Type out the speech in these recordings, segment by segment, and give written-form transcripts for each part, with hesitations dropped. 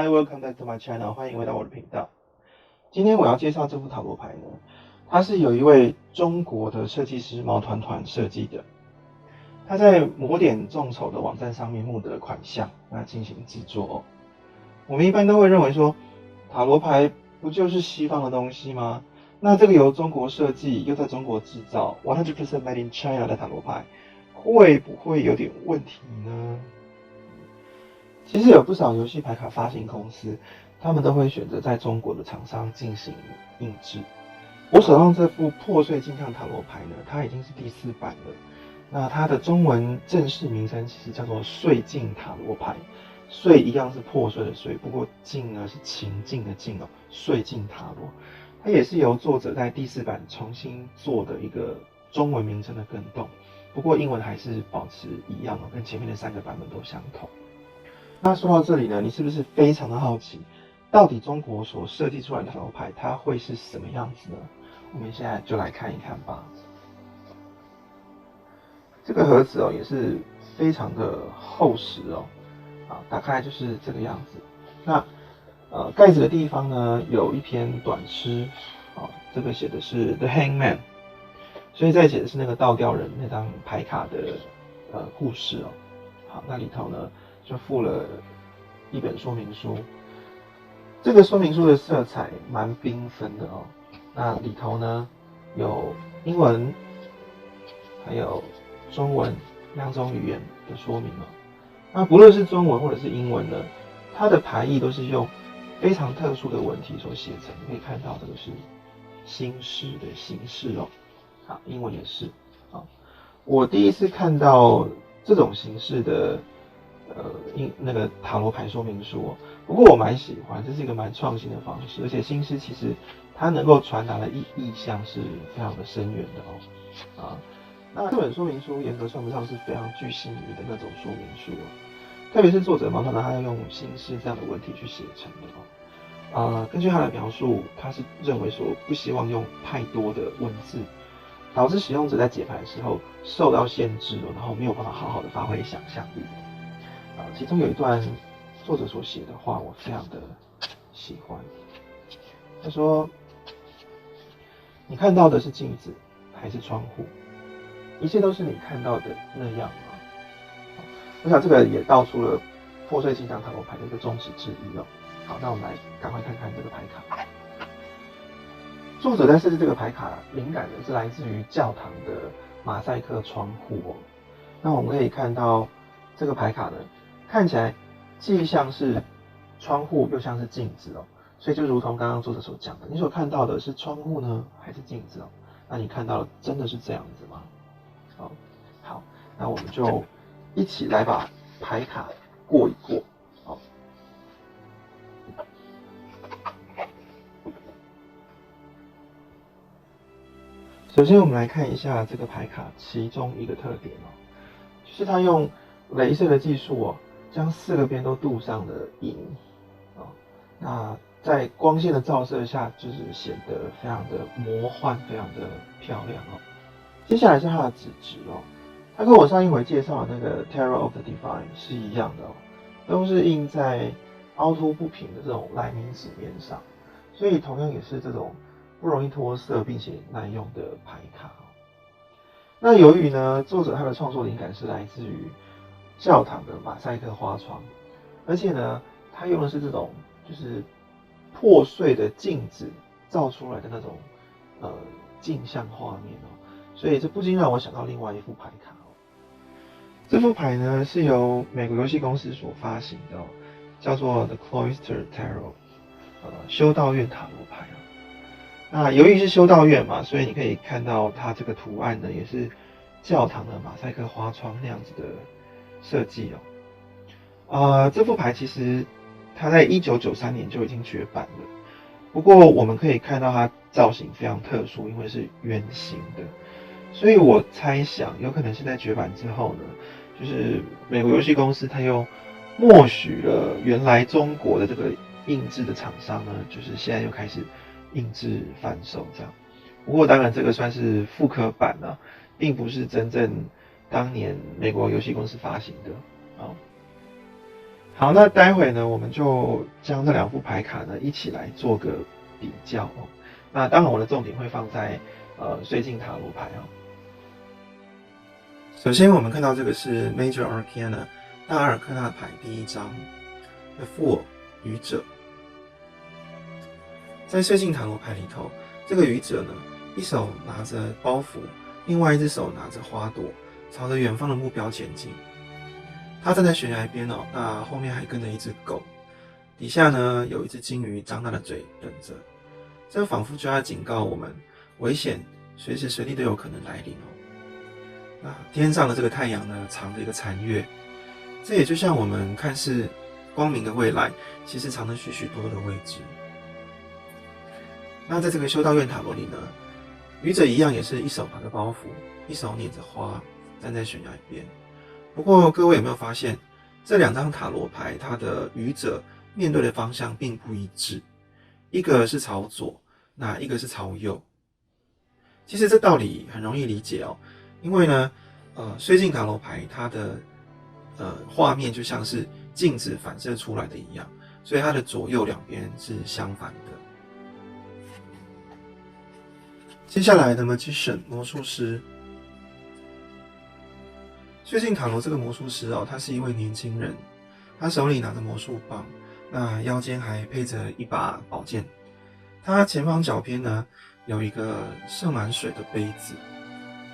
Hi, welcome back to my channel. 欢迎回到我的频道。今天我要介绍这副塔罗牌呢，它是有一位中国的设计师毛团团设计的。他在摩点众筹的网站上面募得了款项，那进行制作哦。我们一般都会认为说，塔罗牌不就是西方的东西吗？那这个由中国设计又在中国制造100% made in China 的塔罗牌，会不会有点问题呢？其实有不少游戏牌卡发行公司，他们都会选择在中国的厂商进行印制。我手上这副破碎镜像塔罗牌呢，它已经是第4版了。那它的中文正式名称其实叫做碎镜塔罗牌。碎一样是破碎的碎，不过镜呢是情境的境哦，碎镜塔罗。它也是由作者在第4版重新做的一个中文名称的更动，不过英文还是保持一样哦，跟前面的3个版本都相同。那说到这里呢，你是不是非常的好奇，到底中国所设计出来的塔罗牌它会是什么样子呢？我们现在就来看一看吧。这个盒子哦也是非常的厚实哦，打开就是这个样子。那盖子的地方呢有一篇短诗，这个写的是 The Hangman， 所以在写的是那个倒吊人那张牌卡的故事哦。好，那里头呢就附了一本说明书，这个说明书的色彩蛮缤纷的哦。那里头呢有英文，还有中文2种语言的说明哦。那不论是中文或者是英文呢，它的牌意都是用非常特殊的文体所写成。你可以看到这个是新式的形式哦。好，英文也是。好，我第一次看到这种形式的那个塔罗牌说明书哦，不过我蛮喜欢，这是一个蛮创新的方式，而且新诗其实它能够传达的意象是非常的深远的哦。那这本说明书严格算不上是非常具细腻的那种说明书哦，特别是作者毛团团他要用新诗这样的文体去写成的哦。根据他的描述，他是认为说不希望用太多的文字，导致使用者在解牌的时候受到限制了，然后没有办法好好的发挥想象力。其中有一段作者所写的话，我非常的喜欢。他说：“你看到的是镜子还是窗户？一切都是你看到的那样吗？”我想这个也道出了破碎镜像塔罗牌的一个宗旨之一哦。好，那我们来赶快看看这个牌卡。作者在设计这个牌卡，灵感呢是来自于教堂的马赛克窗户哦。那我们可以看到这个牌卡呢，看起来既像是窗户，又像是镜子哦。所以就如同刚刚作者所讲的，你所看到的是窗户呢，还是镜子哦？那你看到的真的是这样子吗？好，那我们就一起来把牌卡过一过。好，首先我们来看一下这个牌卡其中一个特点哦，就是它用雷射的技术哦，将4个边都镀上了银哦。那在光线的照射下，就是显得非常的魔幻，非常的漂亮哦。接下来是它的纸质哦，它跟我上一回介绍的那个 Tarot of the Divine 是一样的哦，都是印在凹凸不平的这种来明纸面上，所以同样也是这种不容易脱色并且耐用的牌卡哦。那由于呢，作者他的创作灵感是来自于教堂的马赛克花窗，而且呢，他用的是这种就是破碎的镜子造出来的那种镜像画面哦，所以这不禁让我想到另外一副牌卡哦。这副牌呢是由美国游戏公司所发行的哦，叫做 The Cloister Tarot，修道院塔罗牌哦。那由于是修道院嘛，所以你可以看到它这个图案呢，也是教堂的马赛克花窗那样子的设计哦。这副牌其实它在1993年就已经绝版了，不过我们可以看到它造型非常特殊，因为是圆形的，所以我猜想有可能是在绝版之后呢，就是美国游戏公司它又默许了原来中国的这个印制的厂商呢，就是现在又开始印制贩售这样。不过当然这个算是复刻版啊，并不是真正当年美国游戏公司发行的。好，那待会呢，我们就将这两副牌卡呢一起来做个比较哦。那当然，我的重点会放在绥靖塔罗牌哦。首先，我们看到这个是 Major Arcana 大阿尔克纳牌第一张的富偶愚者。在绥靖塔罗牌里头，这个愚者呢，一手拿着包袱，另外一只手拿着花朵，朝着远方的目标前进。他站在悬崖边哦，那后面还跟着一只狗，底下呢有一只金鱼张大的嘴等着，这仿佛就要警告我们，危险随时随地都有可能来临哦。那天上的这个太阳呢，藏着一个残月，这也就像我们看似光明的未来，其实藏着许许多多的未知。那在这个修道院塔罗里呢，愚者一样也是一手拿着包袱，一手捻着花，站在悬崖边。不过各位有没有发现，这两张塔罗牌它的愚者面对的方向并不一致，一个是朝左，那一个是朝右。其实这道理很容易理解哦，因为呢，绥靖塔罗牌它的画面就像是镜子反射出来的一样，所以它的左右两边是相反的。接下来的 Magician 魔术师。绥靖塔罗这个魔术师哦，他是一位年轻人，他手里拿着魔术棒，那腰间还配着一把宝剑。他前方脚边呢有一个盛满水的杯子，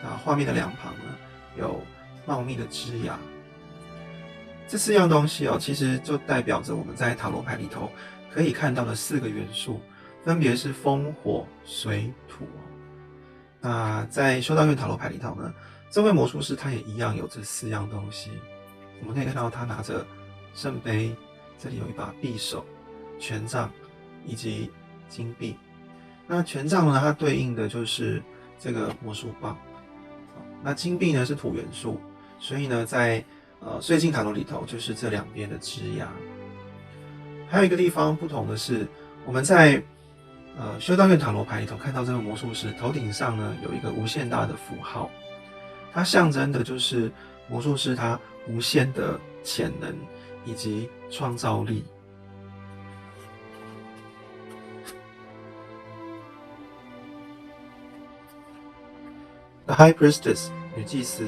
那画面的两旁呢有茂密的枝芽。这四样东西哦，其实就代表着我们在塔罗牌里头可以看到的4个元素，分别是风、火、水、土。那在修道院塔罗牌里头呢，这位魔术师他也一样有这4样东西。我们可以看到他拿着圣杯，这里有一把匕首、权杖以及金币。那权杖呢，它对应的就是这个魔术棒。那金币呢是土元素，所以呢在绥靖塔罗里头就是这两边的枝芽。还有一个地方不同的是，我们在修道院塔罗牌里头看到这个魔术师头顶上呢有一个无限大的符号，它象征的就是魔术师他无限的潜能以及创造力。The High Priestess 女祭司。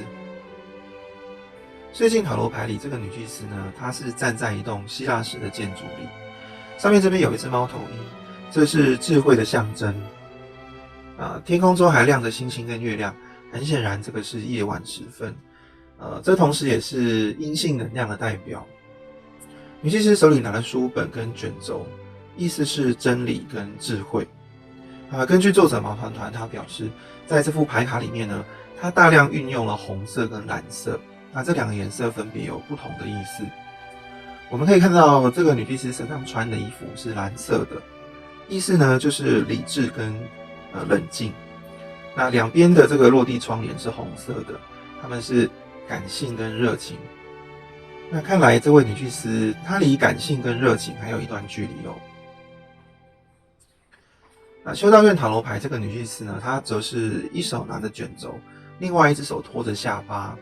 绥靖塔罗牌里这个女祭司呢，她是站在一栋希腊式的建筑里，上面这边有一只猫头鹰，这是智慧的象征。天空中还亮着星星跟月亮，很显然这个是夜晚时分。这同时也是阴性能量的代表。女祭司手里拿了书本跟卷轴，意思是真理跟智慧。根据作者毛团团他表示，在这副牌卡里面呢，他大量运用了红色跟蓝色，那这两个颜色分别有不同的意思。我们可以看到这个女祭司身上穿的衣服是蓝色的，意思呢就是理智跟冷静。那两边的这个落地窗帘是红色的，他们是感性跟热情。那看来这位女祭司她离感性跟热情还有一段距离哦。那修道院塔罗牌这个女祭司呢，她则是一手拿着卷轴，另外一只手托着下巴，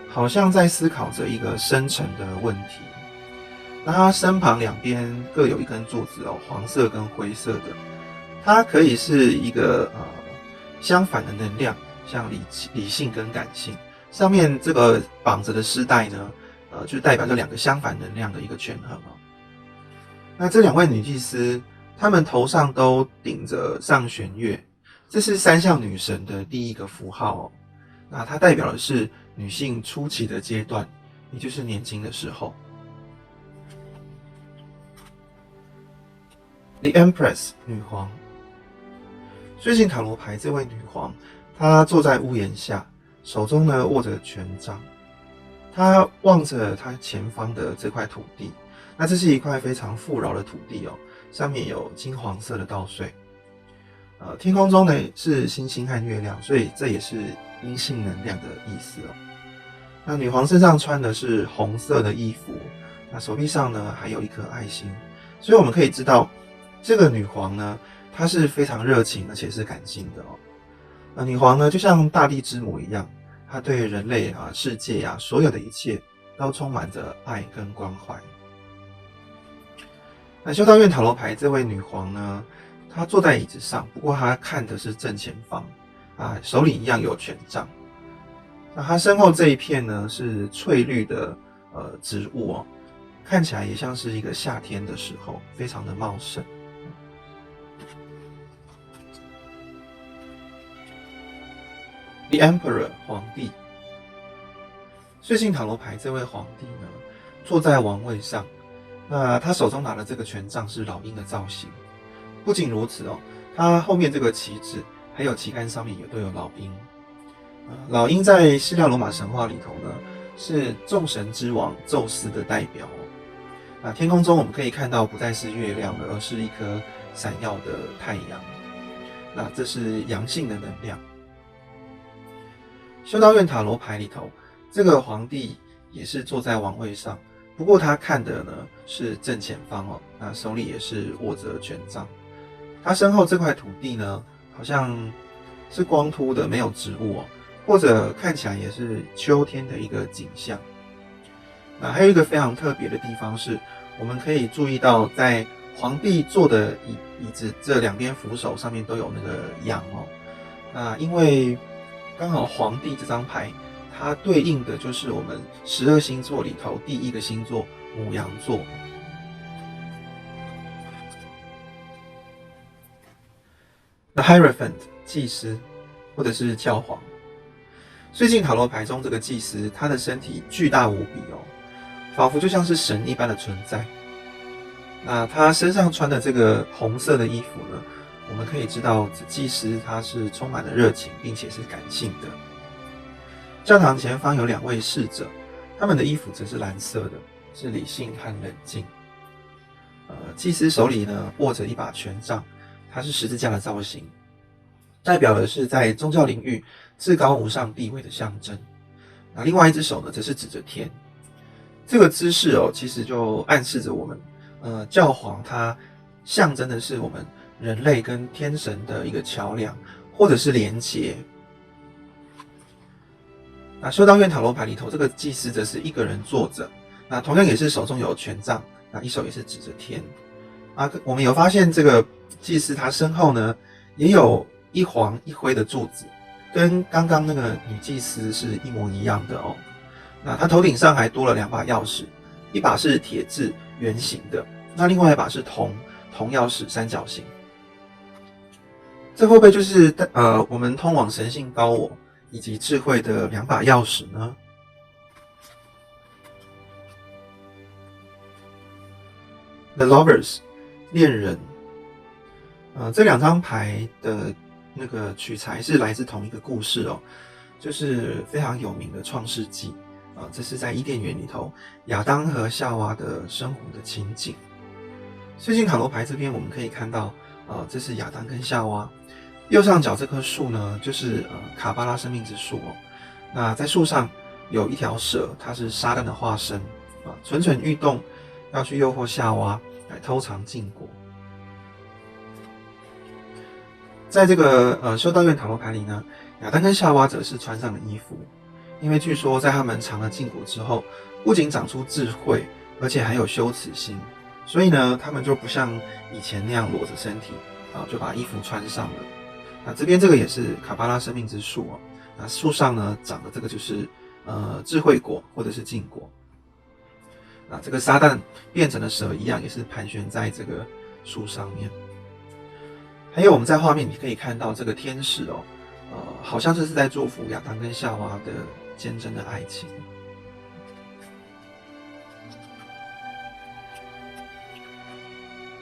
好像在思考着一个深层的问题。那她身旁两边各有一根柱子哦，黄色跟灰色的，它可以是一个相反的能量，像理性跟感性。上面这个绑着的丝带呢，就代表这两个相反能量的一个权衡哦。那这两位女祭司，她们头上都顶着上弦月，这是3项女神的第一个符号哦。那它代表的是女性初期的阶段，也就是年轻的时候。The Empress 女皇。绥靖塔罗牌这位女皇，她坐在屋檐下，手中呢握着权杖，她望着她前方的这块土地。那这是一块非常富饶的土地哦，上面有金黄色的稻穗。天空中呢是星星和月亮，所以这也是阴性能量的意思哦。那女皇身上穿的是红色的衣服，那手臂上呢还有一颗爱心，所以我们可以知道，这个女皇呢，她是非常热情而且是感性的哦。女皇呢就像大地之母一样，她对人类世界所有的一切都充满着爱跟关怀。那修道院塔罗牌这位女皇呢，她坐在椅子上，不过她看的是正前方啊，手里一样有权杖。那她身后这一片呢是翠绿的植物哦，看起来也像是一个夏天的时候，非常的茂盛。The Emperor 皇帝，岁信塔罗牌这位皇帝呢，坐在王位上，那他手中拿的这个权杖是老鹰的造型。不仅如此哦，他后面这个旗帜还有旗杆上面也都有老鹰。老鹰在希腊罗马神话里头呢，是众神之王宙斯的代表哦。那天空中我们可以看到，不再是月亮了，而是一颗闪耀的太阳。那这是阳性的能量。修道院塔罗牌里头，这个皇帝也是坐在王位上，不过他看的呢是正前方哦，那手里也是握着权杖。他身后这块土地呢，好像是光秃的，没有植物哦，或者看起来也是秋天的一个景象。那还有一个非常特别的地方是，我们可以注意到，在皇帝坐的椅子这两边扶手上面都有那个羊哦。那因为刚好皇帝这张牌，它对应的就是我们12星座里头第一个星座牡羊座。那 Hierophant 祭司或者是教皇，最近塔罗牌中这个祭司，他的身体巨大无比哦，仿佛就像是神一般的存在。那他身上穿的这个红色的衣服呢，我们可以知道祭司他是充满了热情，并且是感性的。教堂前方有2位侍者，他们的衣服则是蓝色的，是理性和冷静。祭司手里呢握着一把权杖，它是十字架的造型，代表的是在宗教领域至高无上地位的象征。那另外一只手呢，则是指着天。这个姿势哦，其实就暗示着我们，教皇它象征的是我们人类跟天神的一个桥梁，或者是连结。那修道院塔罗牌里头，这个祭司则是一个人坐着，那同样也是手中有权杖，那一手也是指着天。我们有发现这个祭司他身后呢，也有一黄一灰的柱子，跟刚刚那个女祭司是一模一样的哦。那他头顶上还多了2把钥匙，一把是铁质圆形的，那另外一把是铜钥匙三角形。这会不会就是我们通往神性高我以及智慧的2把钥匙呢？The Lovers 恋人，这2张牌的那个取材是来自同一个故事哦，就是非常有名的创世纪。这是在伊甸园里头亚当和夏娃的生活的情景。最近塔罗牌这边我们可以看到，这是亚当跟夏娃。右上角这棵树呢，就是卡巴拉生命之树哦。那在树上有一条蛇，它是撒旦的化身蠢蠢欲动，要去诱惑夏娃来偷尝禁果。在这个修道院塔罗牌里呢，亚当跟夏娃则是穿上了衣服。因为据说在他们尝了禁果之后，不仅长出智慧，而且还有羞耻心，所以呢，他们就不像以前那样裸着身体就把衣服穿上了。那这边这个也是卡巴拉生命之树哦，那树上呢长的这个就是智慧果或者是禁果。那这个撒旦变成了蛇一样，也是盘旋在这个树上面。还有我们在画面你可以看到这个天使哦，好像就是在祝福亚当跟夏娃的坚贞的爱情。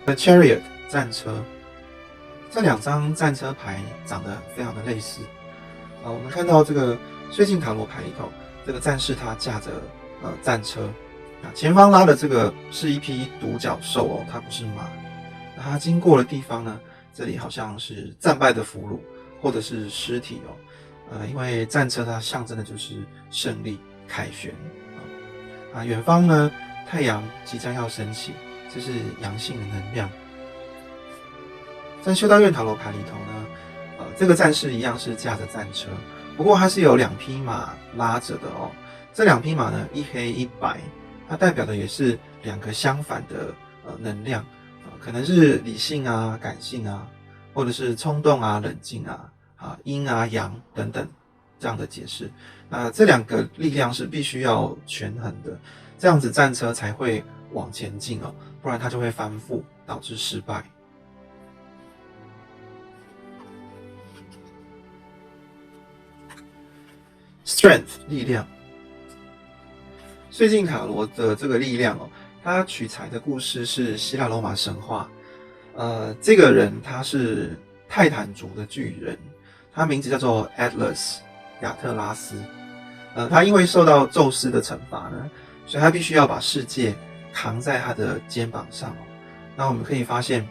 The Chariot 战车，这2张战车牌长得非常的类似。我们看到这个最近塔罗牌里头，这个战士他驾着战车，前方拉的这个是一匹独角兽哦，它不是马。那它经过的地方呢，这里好像是战败的俘虏或者是尸体哦。因为战车它象征的就是胜利、凯旋远方呢，太阳即将要升起，这是阳性的能量。在修道院塔罗牌里头呢，这个战士一样是驾着战车，不过它是有2匹马拉着的哦。这2匹马呢，一黑一白，它代表的也是2个相反的能量。可能是理性啊、感性啊，或者是冲动啊、冷静啊、阴啊、阳等等这样的解释。那这两个力量是必须要权衡的，这样子战车才会往前进哦，不然它就会翻覆，导致失败。Strength 力量，燧镜塔罗的这个力量哦，它取材的故事是希腊罗马神话。这个人他是泰坦族的巨人，他名字叫做 Atlas 亚特拉斯。他因为受到宙斯的惩罚呢，所以他必须要把世界扛在他的肩膀上哦。那我们可以发现，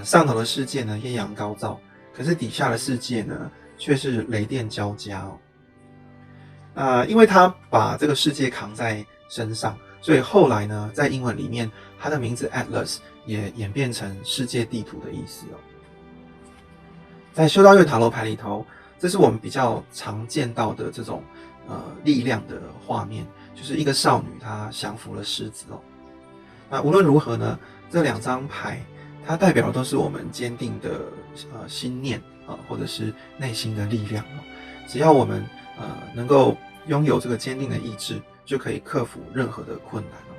上头的世界呢艳阳高照，可是底下的世界呢却是雷电交加哦。因为他把这个世界扛在身上，所以后来呢，在英文里面，他的名字 Atlas 也演变成世界地图的意思哦。在修道院塔罗牌里头，这是我们比较常见到的这种力量的画面，就是一个少女她降服了狮子哦。那无论如何呢，这两张牌它代表的都是我们坚定的心念或者是内心的力量哦。只要我们能够拥有这个坚定的意志，就可以克服任何的困难哦。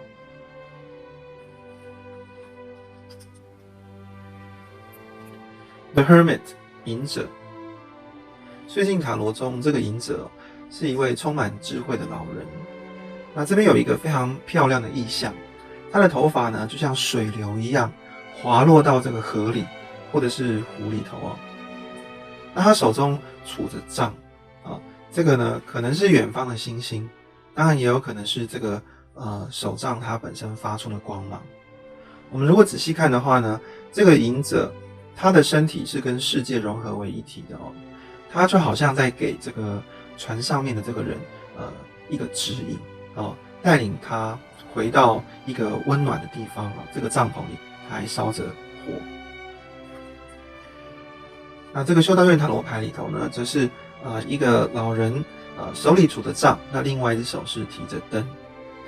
The Hermit 隐者，燧镜塔罗中这个隐者是一位充满智慧的老人。那这边有一个非常漂亮的意象，他的头发呢就像水流一样滑落到这个河里或者是湖里头哦。那他手中杵着杖这个呢可能是远方的星星，当然也有可能是这个手杖它本身发出的光芒。我们如果仔细看的话呢，这个隐者他的身体是跟世界融合为一体的哦，他就好像在给这个船上面的这个人一个指引哦，带领他回到一个温暖的地方哦，这个帐篷里他还烧着火。那这个修道院塔罗牌里头呢，则是一个老人手里拄着杖，那另外一只手是提着灯，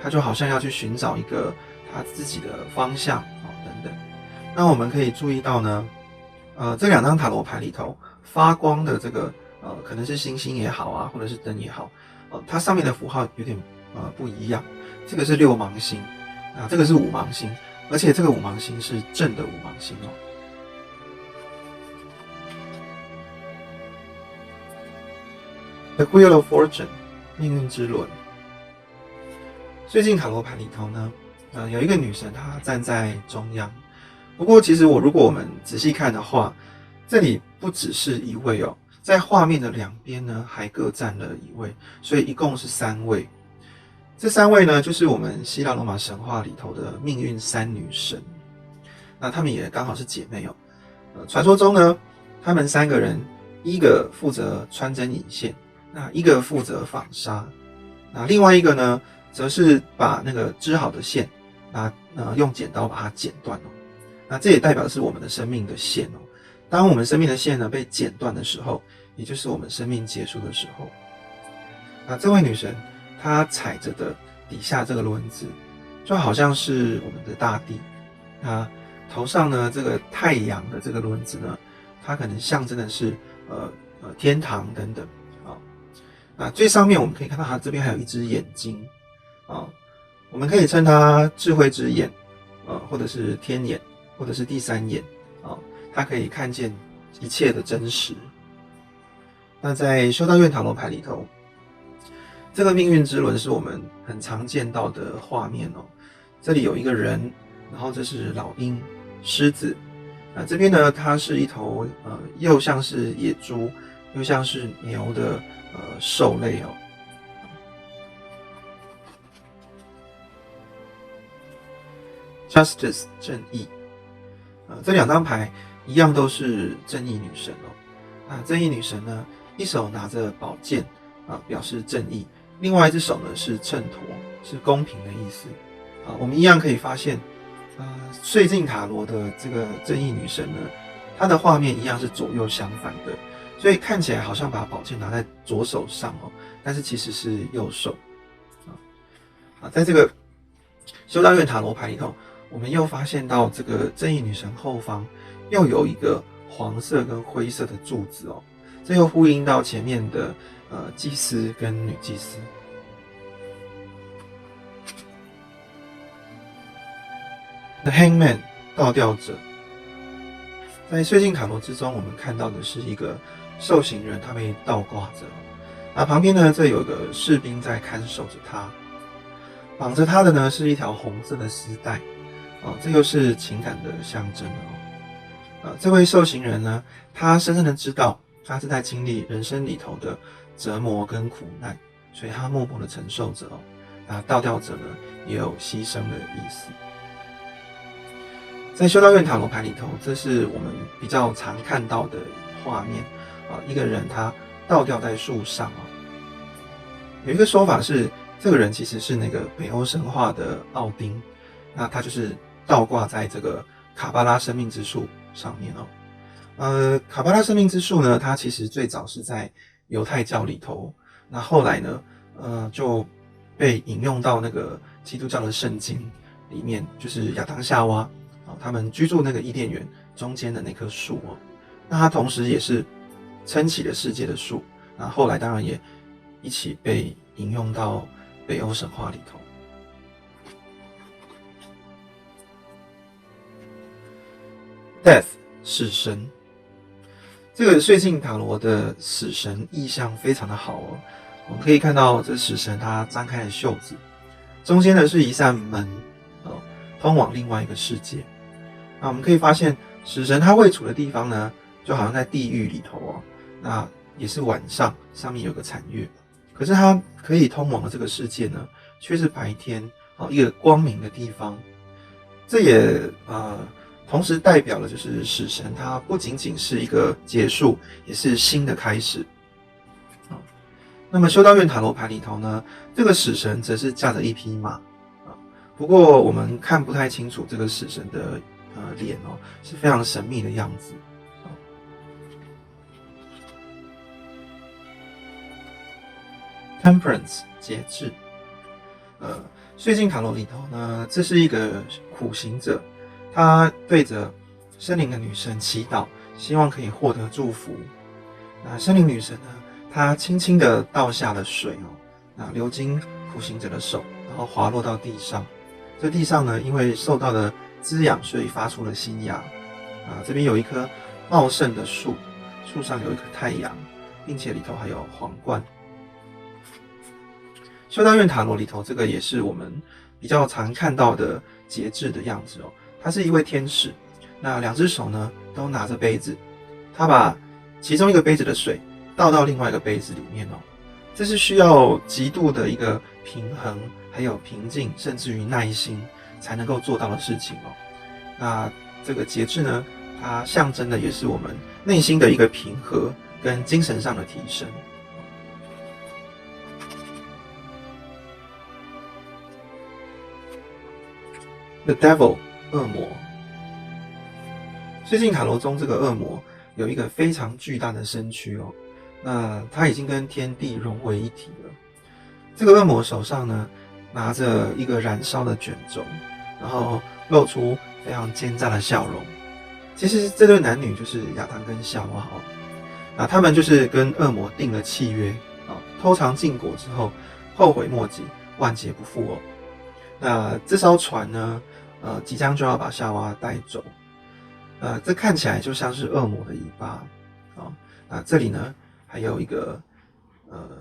他就好像要去寻找一个他自己的方向等等。那我们可以注意到呢，这两张塔罗牌里头发光的这个可能是星星也好啊，或者是灯也好，它上面的符号有点不一样。这个是六芒星这个是五芒星，而且这个五芒星是正的五芒星哦。The Wheel of Fortune 命运之轮，燧镜塔罗牌里头呢，有一个女神她站在中央。不过其实如果我们仔细看的话，这里不只是一位哦，在画面的两边呢还各站了一位，所以一共是3位。这3位呢，就是我们希腊罗马神话里头的命运3女神。那她们也刚好是姐妹哦。传说中呢，她们3个人，一个负责穿针引线，那一个负责纺纱，那另外一个呢，则是把那个织好的线，用剪刀把它剪断哦。那这也代表的是我们的生命的线哦。当我们生命的线呢被剪断的时候，也就是我们生命结束的时候。那这位女神，她踩着的底下这个轮子，就好像是我们的大地。那头上呢这个太阳的这个轮子呢，它可能象征的是天堂等等。那最上面我们可以看到它这边还有一只眼睛我们可以称它智慧之眼或者是天眼，或者是第3眼它可以看见一切的真实。那在修道院塔罗牌里头，这个命运之轮是我们很常见到的画面哦。这里有一个人，然后这是老鹰、狮子，那这边呢，它是一头又像是野猪又像是牛的兽类哦。Justice 正义，这2张牌一样都是正义女神哦。正义女神呢，一手拿着宝剑表示正义，另外一只手呢是秤砣，是公平的意思我们一样可以发现燧镜塔罗的这个正义女神呢，她的画面一样是左右相反的，所以看起来好像把宝剑拿在左手上但是其实是右手在这个修道院塔罗牌里头，我们又发现到这个正义女神后方又有一个黄色跟灰色的柱子哦，这又呼应到前面的祭司跟女祭司。The Hangman 倒吊者，在燧镜塔罗之中，我们看到的是一个受刑人，他被倒挂着，那旁边呢，这有个士兵在看守着他，绑着他的呢是一条红色的丝带，这又是情感的象征哦。这位受刑人呢，他深深的知道他是在经历人生里头的折磨跟苦难，所以他默默的承受着哦。那倒吊者呢，也有牺牲的意思。在修道院塔罗牌里头，这是我们比较常看到的画面啊，一个人他倒吊在树上哦。有一个说法是，这个人其实是那个北欧神话的奥丁，那他就是倒挂在这个卡巴拉生命之树上面哦。卡巴拉生命之树呢，它其实最早是在犹太教里头，那后来呢，就被引用到那个基督教的圣经里面，就是亚当夏娃。他们居住那个伊甸园中间的那棵树哦，那它同时也是撑起了世界的树，那后来当然也一起被引用到北欧神话里头。Death 死神，这个燧镜塔罗的死神意象非常的好哦，我们可以看到这死神他张开了袖子，中间呢是一扇门哦，通往另外一个世界。那我们可以发现，死神他位处的地方呢，就好像在地狱里头哦。那也是晚上，上面有个残月。可是他可以通往的这个世界呢，却是白天哦，一个光明的地方。这也同时代表了就是死神，它不仅仅是一个结束，也是新的开始。那么修道院塔罗牌里头呢，这个死神则是驾着一匹马啊。不过我们看不太清楚这个死神的脸哦，是非常神秘的样子。Temperance 节制，燧镜塔罗里头呢，这是一个苦行者，他对着森林的女神祈祷，希望可以获得祝福。那森林女神呢，她轻轻的倒下了水哦，那流经苦行者的手，然后滑落到地上。这地上呢，因为受到了滋养，所以发出了新芽。这边有一棵茂盛的树，树上有一颗太阳，并且里头还有皇冠。修道院塔罗里头，这个也是我们比较常看到的节制的样子哦。他是一位天使，那两只手呢都拿着杯子，他把其中一个杯子的水倒到另外一个杯子里面哦。这是需要极度的一个平衡，还有平静，甚至于耐心才能够做到的事情哦。那这个节制呢，它象征的也是我们内心的一个平和跟精神上的提升。The Devil 恶魔，燧镜塔罗中这个恶魔有一个非常巨大的身躯哦，那他已经跟天地融为一体了。这个恶魔手上呢拿着一个燃烧的卷轴，然后露出非常奸诈的笑容。其实这对男女就是亚当跟夏娃哦，那他们就是跟恶魔订了契约啊，偷尝禁果之后后悔莫及，万劫不复哦。那这艘船呢，即将就要把夏娃带走，这看起来就像是恶魔的尾巴啊。那这里呢还有一个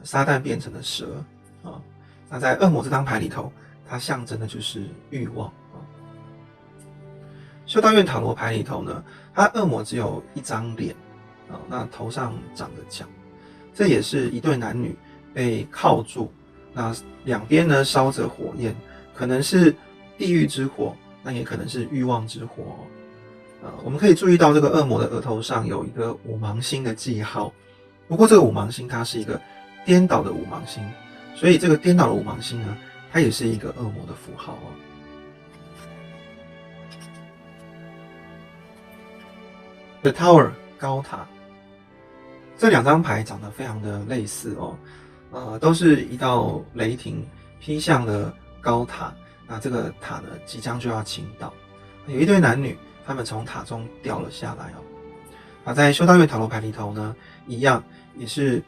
撒旦变成的蛇啊。那在恶魔这张牌里头，它象征的就是欲望啊。修道院塔罗牌里头呢，它恶魔只有一张脸啊，那头上长着角，这也是一对男女被铐住，那两边呢烧着火焰。可能是地狱之火，那也可能是欲望之火哦。我们可以注意到这个恶魔的额头上有一个五芒星的记号，不过这个五芒星它是一个颠倒的五芒星，所以这个颠倒的五芒星呢，它也是一个恶魔的符号哦。The Tower 高塔，这两张牌长得非常的类似哦，都是一道雷霆劈向了高塔，那这个塔呢即将就要倾倒，有一对男女，他们从塔中掉了下来在修道院塔罗牌里头呢，一样也是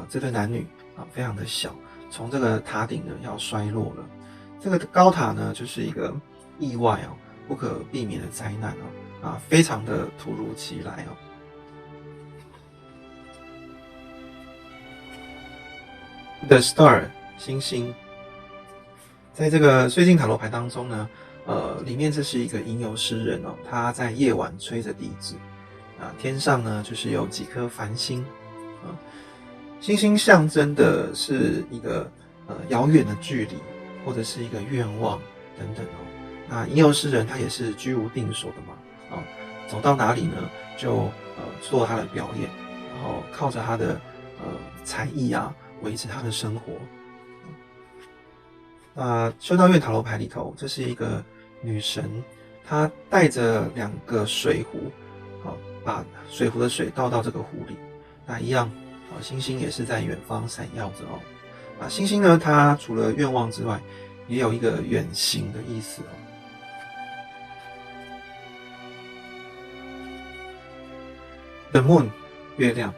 这对男女非常的小，从这个塔顶呢要摔落了。这个高塔呢就是一个意外不可避免的灾难非常的突如其来The Star 星星，在这个燧镜塔罗牌当中呢，里面这是一个吟游诗人他在夜晚吹着笛子天上呢就是有几颗繁星星星象征的是一个遥远的距离，或者是一个愿望等等那吟游诗人他也是居无定所的嘛走到哪里呢就做他的表演，然后靠着他的才艺维持他的生活。修道院塔罗牌里头，这是一个女神，她带着2个水壶把水壶的水倒到这个壶里，那一样星星也是在远方闪耀着星星呢它除了愿望之外，也有一个远行的意思The Moon 月亮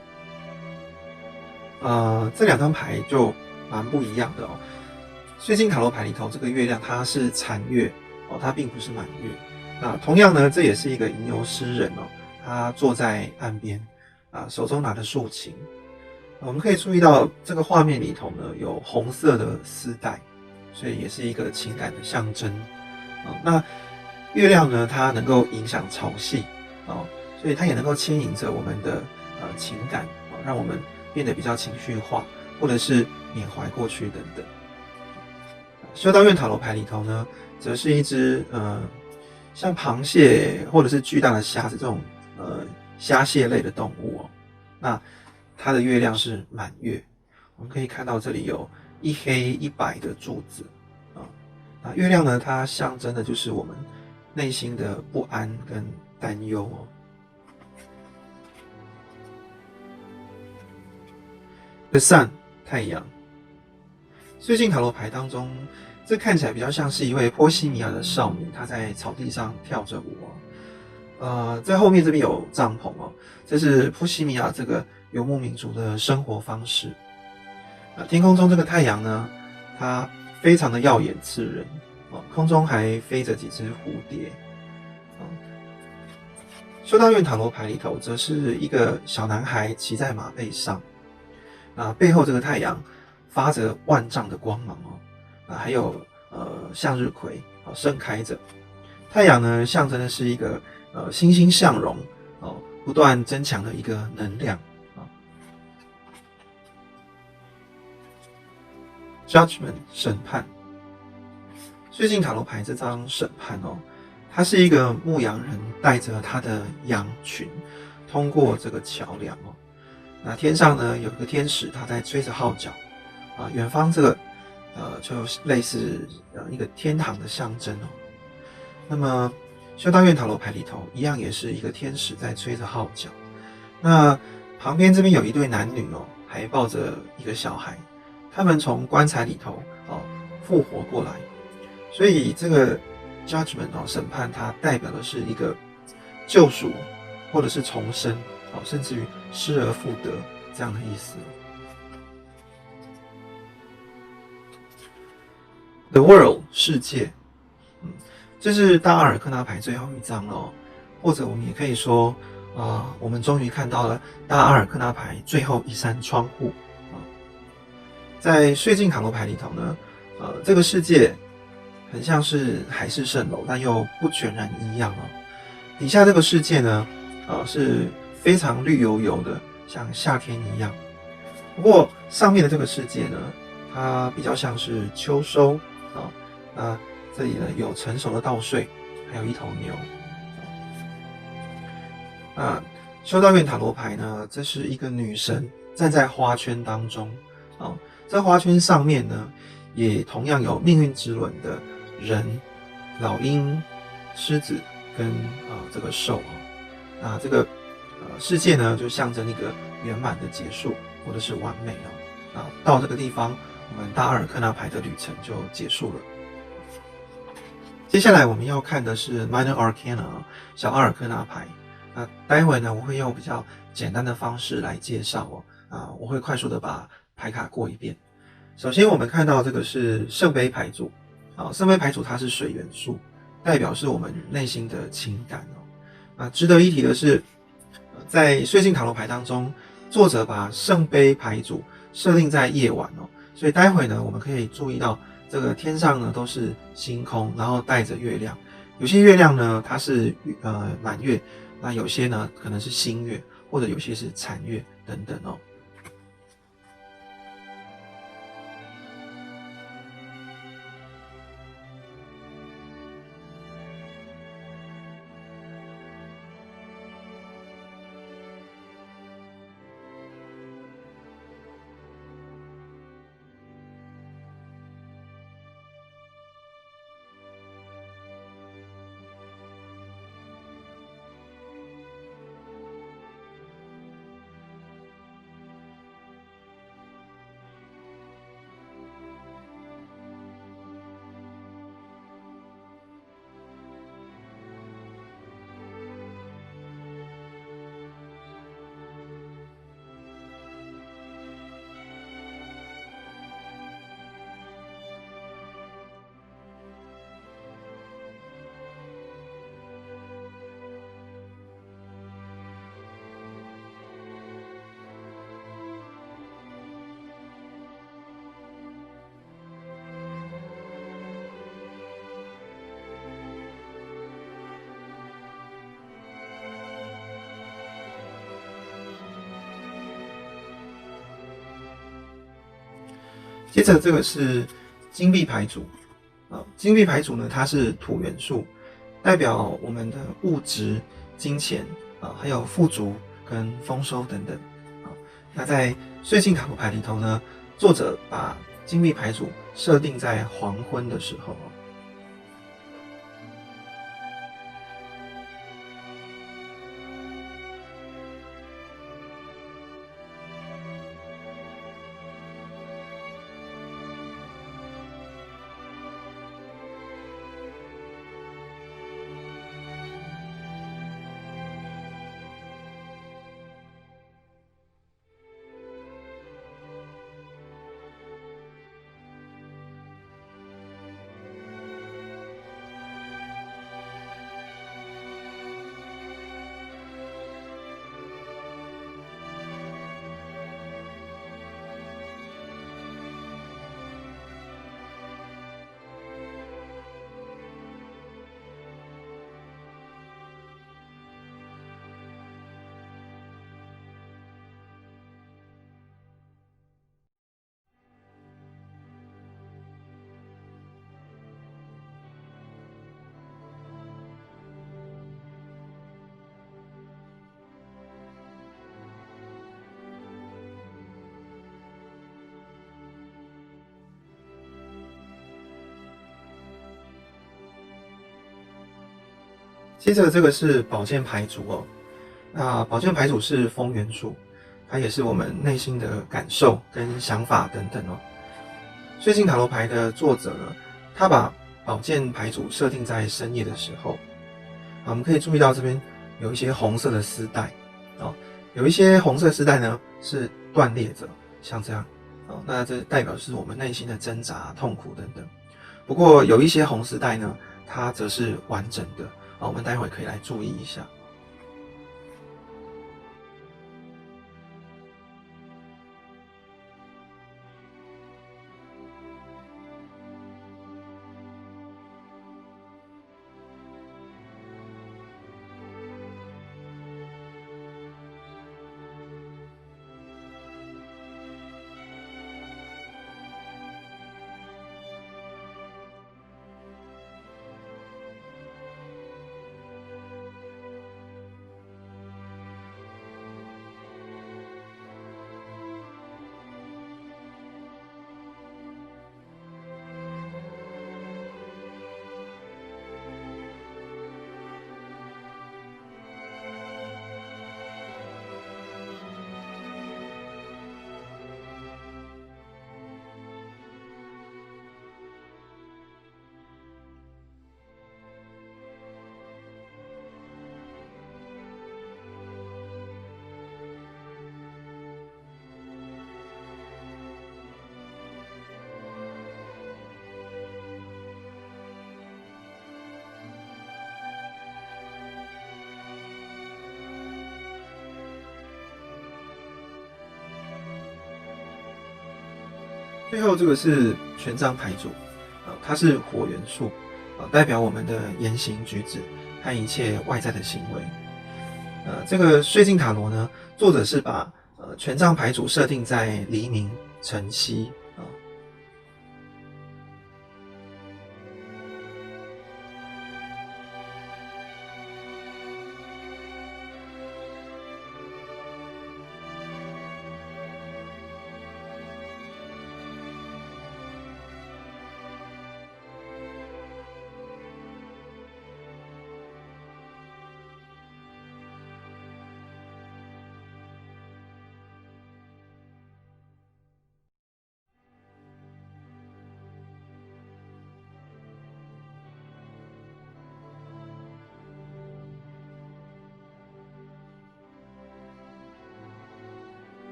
这2张牌就蛮不一样的燧镜塔罗牌里头这个月亮它是残月它并不是满月。那同样呢，这也是一个吟游诗人他坐在岸边手中拿着竖琴。我们可以注意到这个画面里头呢有红色的丝带，所以也是一个情感的象征那月亮呢它能够影响潮汐所以它也能够牵引着我们的情感让我们变得比较情绪化，或者是缅怀过去等等。修道院塔罗牌里头呢，则是一只像螃蟹或者是巨大的虾子这种虾蟹类的动物那它的月亮是满月，我们可以看到这里有一黑一白的柱子那月亮呢，它象征的就是我们内心的不安跟担忧The Sun 太阳，燧镜塔罗牌当中，这看起来比较像是一位波西米亚的少女，她在草地上跳着舞在后面这边有帐篷这是波西米亚这个游牧民族的生活方式。天空中这个太阳呢，它非常的耀眼刺人空中还飞着几只蝴蝶修道院塔罗牌里头，则是一个小男孩骑在马背上。背后这个太阳发着万丈的光芒还有向日葵盛开着。太阳呢，象征的是一个欣欣向荣不断增强的一个能量Judgment 审判，燧镜塔罗牌这张审判它是一个牧羊人带着他的羊群通过这个桥梁那天上呢有一个天使，他在吹着号角远方这个就类似一个天堂的象征那么修道院塔罗牌里头一样也是一个天使在吹着号角，那旁边这边有一对男女还抱着一个小孩，他们从棺材里头复活过来，所以这个 judgment 审判它代表的是一个救赎或者是重生甚至于失而复得这样的意思。The World 世界这是大阿尔克纳牌最后一张或者我们也可以说我们终于看到了大阿尔克纳牌最后一扇窗户在燧镜塔罗牌里头呢这个世界很像是海市蜃楼，但又不全然一样底下这个世界呢是非常绿油油的，像夏天一样。不过上面的这个世界呢，它比较像是秋收那这里呢有成熟的稻穗，还有一头牛。修道院塔罗牌呢，这是一个女神站在花圈当中这花圈上面呢，也同样有命运之轮的人、老鹰、狮子跟这个兽那这个世界呢，就象征一个圆满的结束，或者是完美到这个地方，我们大阿尔克纳牌的旅程就结束了。接下来我们要看的是 Minor Arcana 小阿尔克纳牌。那待会呢，我会用比较简单的方式来介绍我会快速的把牌卡过一遍。首先我们看到这个是圣杯牌组圣杯牌组它是水元素，代表是我们内心的情感值得一提的是，在岁镜塔罗牌当中，作者把圣杯牌组设定在夜晚所以待会呢，我们可以注意到这个天上呢都是星空，然后带着月亮。有些月亮呢它是满月，那有些呢可能是新月，或者有些是残月等等接着这个是金币牌组金币牌组呢，它是土元素，代表我们的物质、金钱还有富足跟丰收等等那在岁镜塔罗牌里头呢，作者把金币牌组设定在黄昏的时候接着这个是宝剑牌组那宝剑牌组是风元素，它也是我们内心的感受跟想法等等岁镜塔罗牌的作者呢，他把宝剑牌组设定在深夜的时候我们可以注意到这边有一些红色的丝带有一些红色丝带呢是断裂着，像这样那这代表是我们内心的挣扎、痛苦等等。不过有一些红丝带呢，它则是完整的我们待会可以来注意一下。最后这个是权杖牌组，它是火元素，代表我们的言行举止和一切外在的行为。这个岁镜塔罗呢，作者是把权杖牌组设定在黎明、晨曦啊。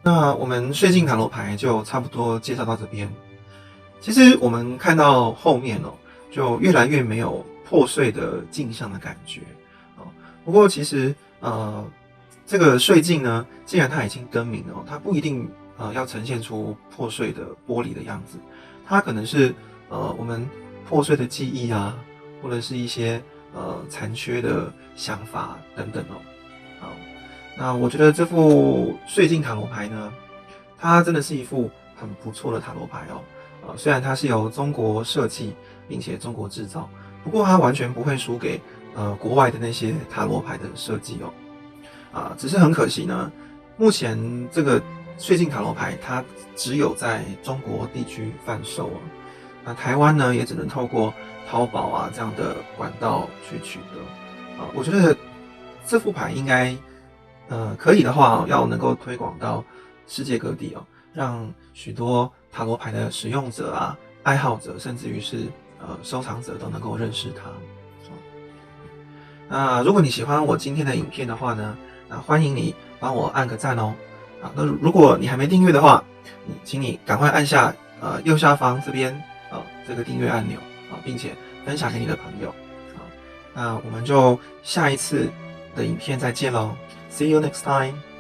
那我们岁镜塔罗牌就差不多介绍到这边。其实我们看到后面就越来越没有破碎的镜像的感觉不过其实这个岁镜呢，既然它已经更名了，它不一定要呈现出破碎的玻璃的样子，它可能是我们破碎的记忆啊，或者是一些残缺的想法等等好。那我觉得这副岁镜塔罗牌呢，它真的是一副很不错的塔罗牌虽然它是由中国设计并且中国制造，不过它完全不会输给国外的那些塔罗牌的设计只是很可惜呢，目前这个岁镜塔罗牌它只有在中国地区贩售那台湾呢也只能透过淘宝这样的管道去取得我觉得这副牌应该可以的话要能够推广到世界各地让许多塔罗牌的使用者爱好者，甚至于是收藏者都能够认识它。那如果你喜欢我今天的影片的话呢，那欢迎你帮我按个赞那如果你还没订阅的话，请你赶快按下右下方这边这个订阅按钮并且分享给你的朋友那我们就下一次的影片再见咯。See you next time.